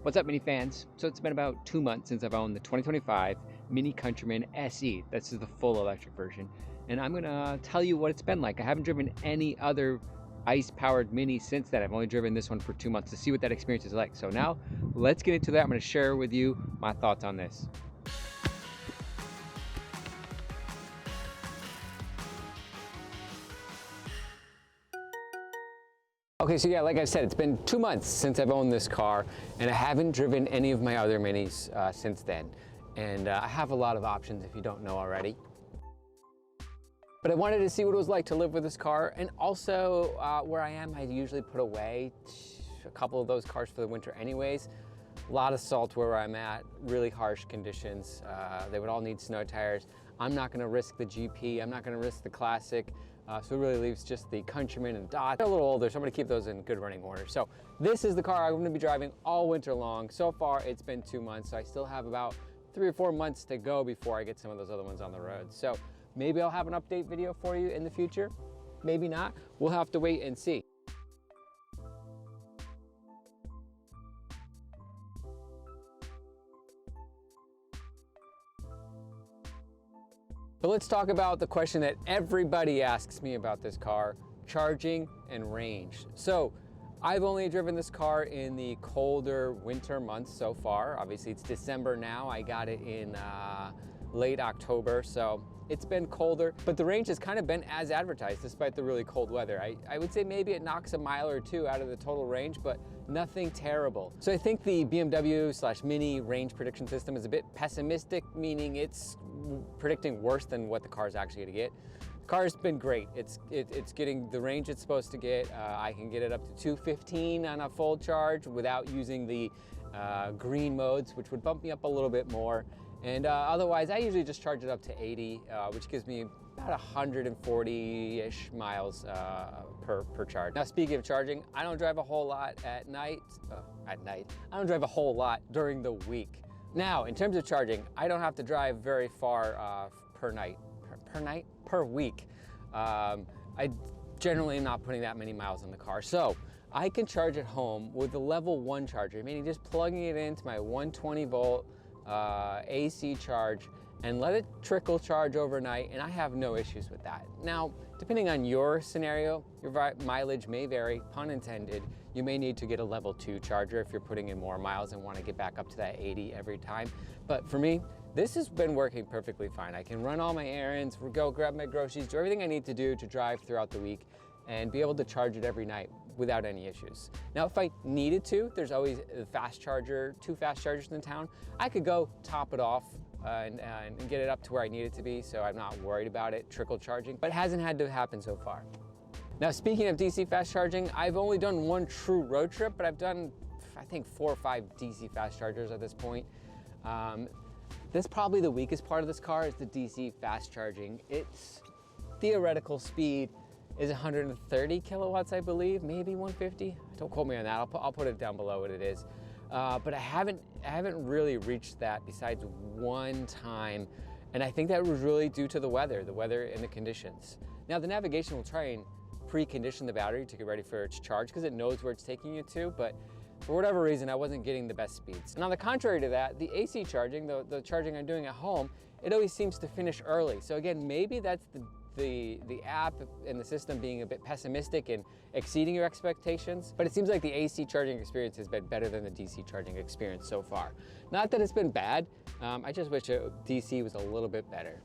What's up, Mini fans? So it's been about 2 months since I've owned the 2025 MINI Countryman SE. This is the full electric version. And I'm gonna tell you what it's been like. I haven't driven any other ICE-powered Mini since then. I've only driven this one for 2 months to see what that experience is like. So now, let's get into that. I'm gonna share with you my thoughts on this. Okay, so yeah, like I said, it's been 2 months since I've owned this car, and I haven't driven any of my other Minis since then. And I have a lot of options if you don't know already. But I wanted to see what it was like to live with this car, and also where I am, I usually put away a couple of those cars for the winter anyways. A lot of salt where I'm at, really harsh conditions. They would all need snow tires. I'm not gonna risk the GP, I'm not gonna risk the Classic. So it really leaves just the Countryman and Dodge. They're a little older, so I'm gonna keep those in good running order. So this is the car I'm gonna be driving all winter long. So far, it's been 2 months, so I still have about 3 or 4 months to go before I get some of those other ones on the road. So maybe I'll have an update video for you in the future. Maybe not. We'll have to wait and see. But let's talk about the question that everybody asks me about this car, charging and range. So I've only driven this car in the colder winter months so far. Obviously it's December now. I got it in late October, so it's been colder, but the range has kind of been as advertised despite the really cold weather. I would say maybe it knocks a mile or two out of the total range, but nothing terrible. So I think the BMW/Mini range prediction system is a bit pessimistic, meaning it's predicting worse than what the car is actually gonna get. The car's been great. It's getting the range it's supposed to get. I can get it up to 215 on a full charge without using the green modes, which would bump me up a little bit more. And otherwise, I usually just charge it up to 80, which gives me about 140-ish miles per charge. Now, speaking of charging, I don't drive a whole lot at night. I don't drive a whole lot during the week. Now, in terms of charging, I don't have to drive very far per week. I generally am not putting that many miles in the car. So I can charge at home with a level 1 charger, meaning just plugging it into my 120 volt AC charge and let it trickle charge overnight, and I have no issues with that. Now, depending on your scenario, your mileage may vary, pun intended. You may need to get a level 2 charger if you're putting in more miles and want to get back up to that 80 every time. But for me, this has been working perfectly fine. I can run all my errands, go grab my groceries, do everything I need to do to drive throughout the week and be able to charge it every night without any issues. Now, if I needed to, there's always a fast charger, 2 fast chargers in town. I could go top it off and get it up to where I need it to be, so I'm not worried about it trickle charging, but it hasn't had to happen so far. Now, speaking of DC fast charging, I've only done 1 true road trip, but I've done, I think, 4 or 5 DC fast chargers at this point. This probably the weakest part of this car is the DC fast charging. Its theoretical speed is 130 kilowatts, I believe, maybe 150. Don't quote me on that. I'll put it down below what it is. But I haven't really reached that besides 1 time, and I think that was really due to the weather and the conditions. Now, the navigation will try and precondition the battery to get ready for its charge because it knows where it's taking you to, but for whatever reason, I wasn't getting the best speeds. And on the contrary to that, the AC charging, the charging I'm doing at home, it always seems to finish early. So again, maybe that's the app and the system being a bit pessimistic and exceeding your expectations, but it seems like the AC charging experience has been better than the DC charging experience so far. Not that it's been bad, I just wish DC was a little bit better.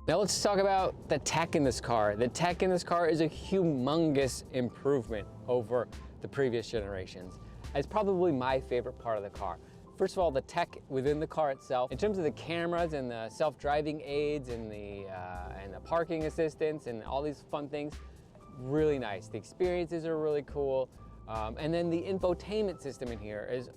Now let's talk about the tech in this car. The tech in this car is a humongous improvement over the previous generations. It's probably my favorite part of the car. First of all, the tech within the car itself, in terms of the cameras and the self-driving aids and the parking assistance and all these fun things, really nice. The experiences are really cool. And then the infotainment system in here is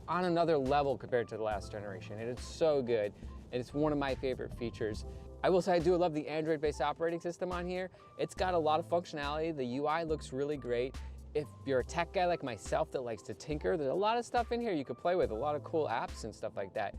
on another level compared to the last generation. It is so good, and it's one of my favorite features. I will say I do love the Android-based operating system on here. It's got a lot of functionality. The UI looks really great. If you're a tech guy like myself that likes to tinker, there's a lot of stuff in here you could play with, a lot of cool apps and stuff like that.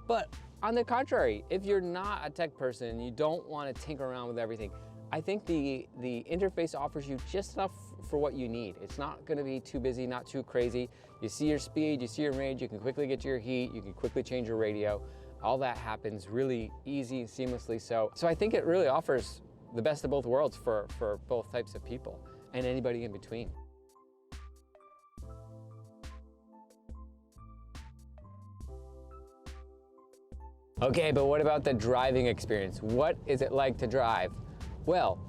But on the contrary, if you're not a tech person and you don't want to tinker around with everything, I think the interface offers you just enough for what you need. It's not gonna be too busy, not too crazy. You see your speed, you see your range, you can quickly get to your heat, you can quickly change your radio. All that happens really easy and seamlessly. So I think it really offers the best of both worlds for both types of people and anybody in between. Okay, but what about the driving experience? What is it like to drive? Well,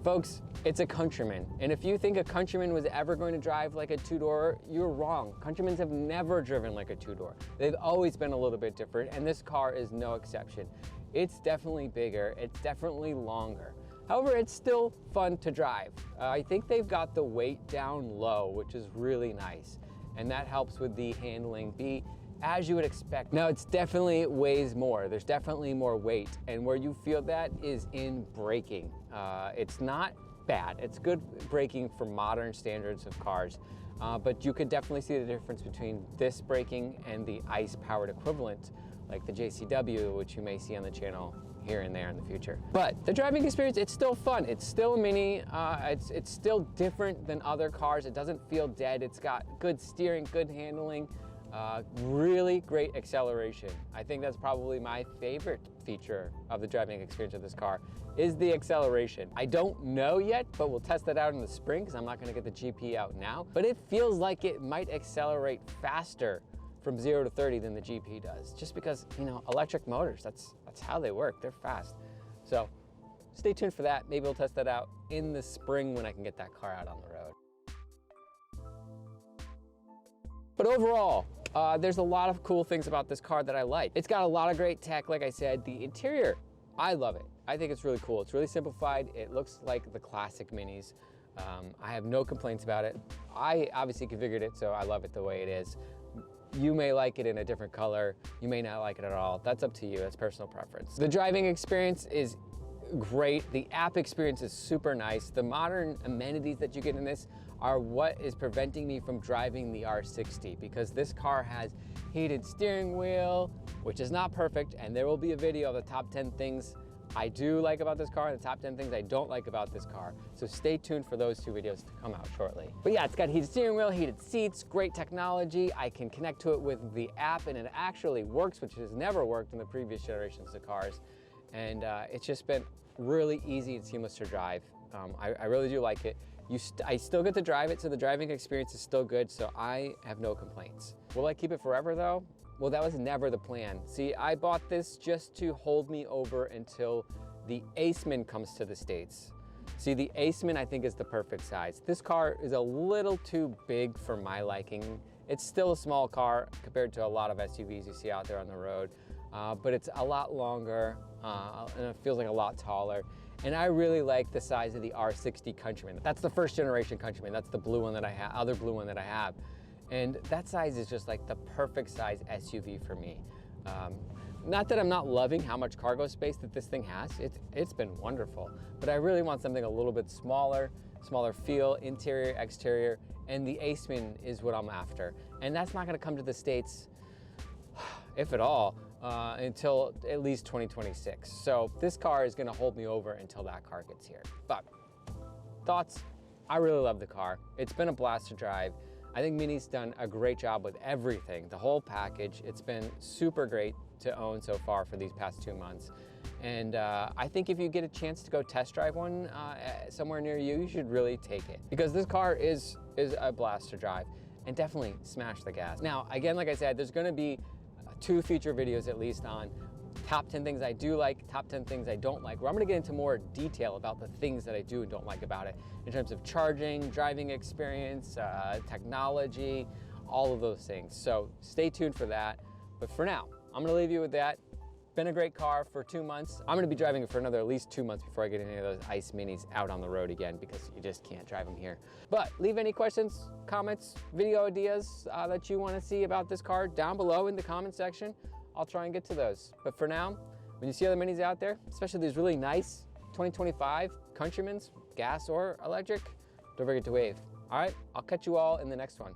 folks, it's a Countryman. And if you think a Countryman was ever going to drive like a two-door, you're wrong. Countrymans have never driven like a two-door. They've always been a little bit different, and this car is no exception. It's definitely bigger, it's definitely longer. However, it's still fun to drive. I think they've got the weight down low, which is really nice. And that helps with the handling be as you would expect. Now, it's definitely weighs more. There's definitely more weight. And where you feel that is in braking. It's not bad. It's good braking for modern standards of cars. But you could definitely see the difference between this braking and the ICE-powered equivalent, like the JCW, which you may see on the channel here and there in the future. But the driving experience, it's still fun. It's still a Mini. It's still different than other cars. It doesn't feel dead. It's got good steering, good handling. Really great acceleration. I think that's probably my favorite feature of the driving experience of this car is the acceleration. I don't know yet, but we'll test that out in the spring because I'm not going to get the GP out now. But it feels like it might accelerate faster from 0 to 30 than the GP does, just because, you know, electric motors, that's how they work. They're fast. So stay tuned for that. Maybe we'll test that out in the spring when I can get that car out on the road. But overall, there's a lot of cool things about this car that I like. It's got a lot of great tech, like I said. The interior, I love it. I think it's really cool. It's really simplified. It looks like the classic Minis. I have no complaints about it. I obviously configured it, so I love it the way it is. You may like it in a different color. You may not like it at all. That's up to you. That's personal preference. The driving experience is great. The app experience is super nice. The modern amenities that you get in this are what is preventing me from driving the R60, because this car has heated steering wheel, which is not perfect, and there will be a video of the top 10 things I do like about this car and the top 10 things I don't like about this car. So stay tuned for those two videos to come out shortly. But yeah, it's got heated steering wheel, heated seats, great technology. I can connect to it with the app and it actually works, which has never worked in the previous generations of cars. And it's just been really easy and seamless to drive. I really do like it. I still get to drive it, so the driving experience is still good, so I have no complaints. Will I keep it forever though? Well, that was never the plan. See, I bought this just to hold me over until the Aceman comes to the States. See, the Aceman I think is the perfect size. This car is a little too big for my liking. It's still a small car compared to a lot of SUVs you see out there on the road, but it's a lot longer and it feels like a lot taller. And I really like the size of the R60 Countryman. That's the first generation Countryman. That's the blue one that I have, other blue one that I have. And that size is just like the perfect size SUV for me. Not that I'm not loving how much cargo space that this thing has. It's been wonderful, but I really want something a little bit smaller feel, interior, exterior, and the Aceman is what I'm after. And that's not gonna come to the States, if at all, until at least 2026. So this car is gonna hold me over until that car gets here. But thoughts? I really love the car. It's been a blast to drive. I think Mini's done a great job with everything, the whole package. It's been super great to own so far for these past 2 months. And I think if you get a chance to go test drive one somewhere near you, you should really take it, because this car is a blast to drive, and definitely smash the gas. Now, again, like I said, there's gonna be 2 feature videos at least on top 10 things I do like, top 10 things I don't like, where I'm gonna get into more detail about the things that I do and don't like about it in terms of charging, driving experience, technology, all of those things. So stay tuned for that. But for now, I'm gonna leave you with that. Been a great car for 2 months. I'm gonna be driving it for another at least 2 months before I get any of those ICE Minis out on the road again, because you just can't drive them here. But leave any questions, comments, video ideas that you wanna see about this car down below in the comment section. I'll try and get to those. But for now, when you see other Minis out there, especially these really nice 2025 Countrymans, gas or electric, don't forget to wave. All right, I'll catch you all in the next one.